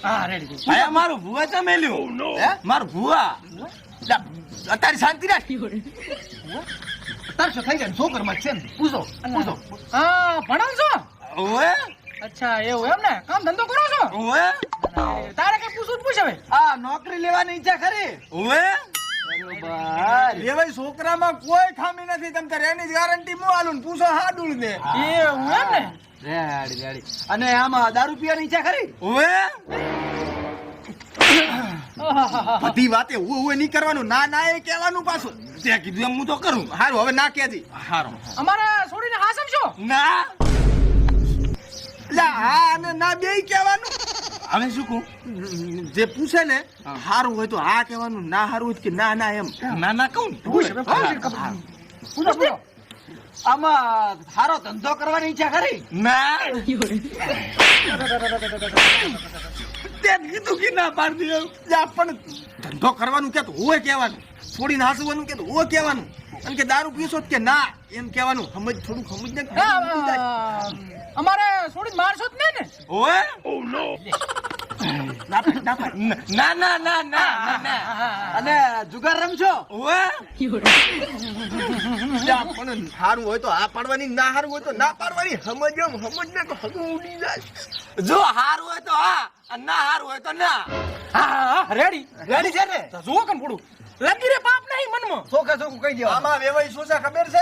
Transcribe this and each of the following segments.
હા રેડી આ મારું ભુવા છે મેલ્યું હે મારું ભુવા અત્યારે શાંતિ રાખ તારસો થઈ ગયા છોકરમાં છે ને પૂછો હા ભણાવ છો ઓએ અચ્છા એવું એમ ને કામ ધંધો કરો છો ઓએ તારે કઈ પૂછવું જ પૂછે ભાઈ આ નોકરી લેવાની ઈચ્છા ખરી ઓએ બરોબર એ ભાઈ છોકરામાં કોઈ ખામી નથી તમ તારે એની ગેરંટી મો આલું પૂછો હાડું દે એવું એમ ને રેડી અને આમાં દારૂ પીવાની ઈચ્છા ખરી ઓએ બધી વાતે હું નહીં કરવાનું ના ના એ કહેવાનું પાછું તે કીધું એમ હું તો કરું હારું હવે ના કહેજી હારું અમારે છોડીને હા સમજો ના લા હા અને ના બેય કહેવાનું હવે શું કહું જે પૂછે ને હારું હોય તો હા કહેવાનું ના હારું હોય કે ના ના એમ ના ના કહું પૂછો આમાં સારો ધંધો કરવાની ઈચ્છા ખરી ના તે કીધું કે ના પાડી દે પણ ધંધો કરવાનું કે હોય કહેવાનું છોડીને હાસવાનું કે હોય કહેવાનું અને કે દારૂ પીશો કે ના એમ કહેવાનું થોડું સમજ ને અમારે છોડીને મારશો જ નહીં ને ઓય ઓ નો ના ના ના ના અને જુગાર રમશો ઓય પણ સારું હોય તો આ પાડવાની ના સારું હોય તો ના પાડવાની સમજ ને તો હગું ઉડી જાય જો સારું હોય તો હા ના સારું હોય તો ના હા રેડી છે ને જુઓ કેમ પડું લગી રે બાપ નહીં મનમાં ચોખા ચોખ્ખું કહી દો આમાં વેવાઈ શું છે ખબર છે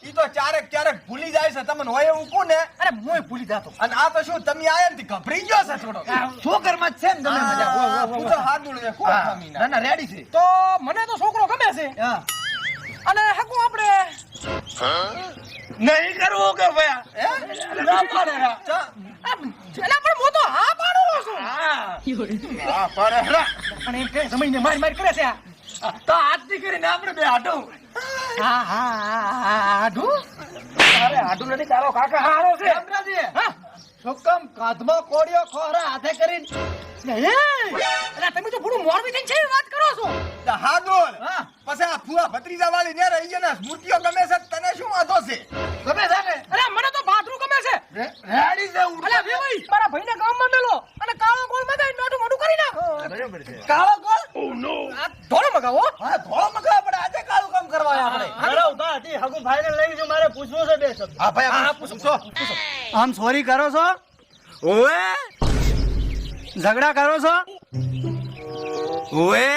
ઈ તો ક્યારેક ભૂલી જાય છે તમને હોય એવું કોને અરે મોય ભૂલી જાતો અને આ તો શું તમે આયા ને ગભરી ગયો છે થોડો છોકરમાં જ છે ને તમે મજા પૂછો હાથ દોડે કોણ ખામીના ના રેડી છે તો મને તો છોકરો ગમે છે હા અને હકુ આપણે નહીં કરવું કે ભયા ના પાડે એલા પણ હું તો હા પાડું છું હા પાડે પણ એમ કે જમીને માર કરે છે તો આજથી કરીને આપણે બે હાડું હા હાડું અરે હાડું નથી તારો કાકા હારો છે હા છોકમ કાધમાં કોડિયો ખોરા હાથે કરીને અરે તમે તો પૂરું મોરબી થઈને છે વાત કરો છો હા બોલ પછી આ ફુવા ભત્રીજા વાળી ને રહી છે ને સ્મૃતિઓ ગમે છે તને શું વાંધો છે ગમે છે ને અરે મને તો બાથરૂમ ગમે છે રેડી છે અલે વેવાઈ મારા ભાઈને ગામમાં મેલો અને કાળો ગોળ મગાઈ નાટું મોટું કરી નાખ બરાબર છે કાળો ગોળ ઓ નો આ ધોળો મગાવો હા ધોળો મગાવ પડે આજે કાળું કામ કરવા આપણે બરાબર તાતી હગુ ભાઈને લઈ જો મારે પૂછવું છે બે શબ્દ હા ભાઈ હા પૂછો આમ સોરી કરો છો ઓએ ઝઘડા કરો છો ઓએ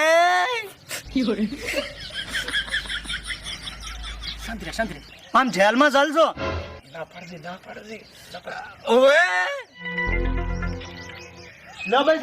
શાંતિ આમ જેલમાં ચાલશો ના પડજે ઓએ લો ભાઈ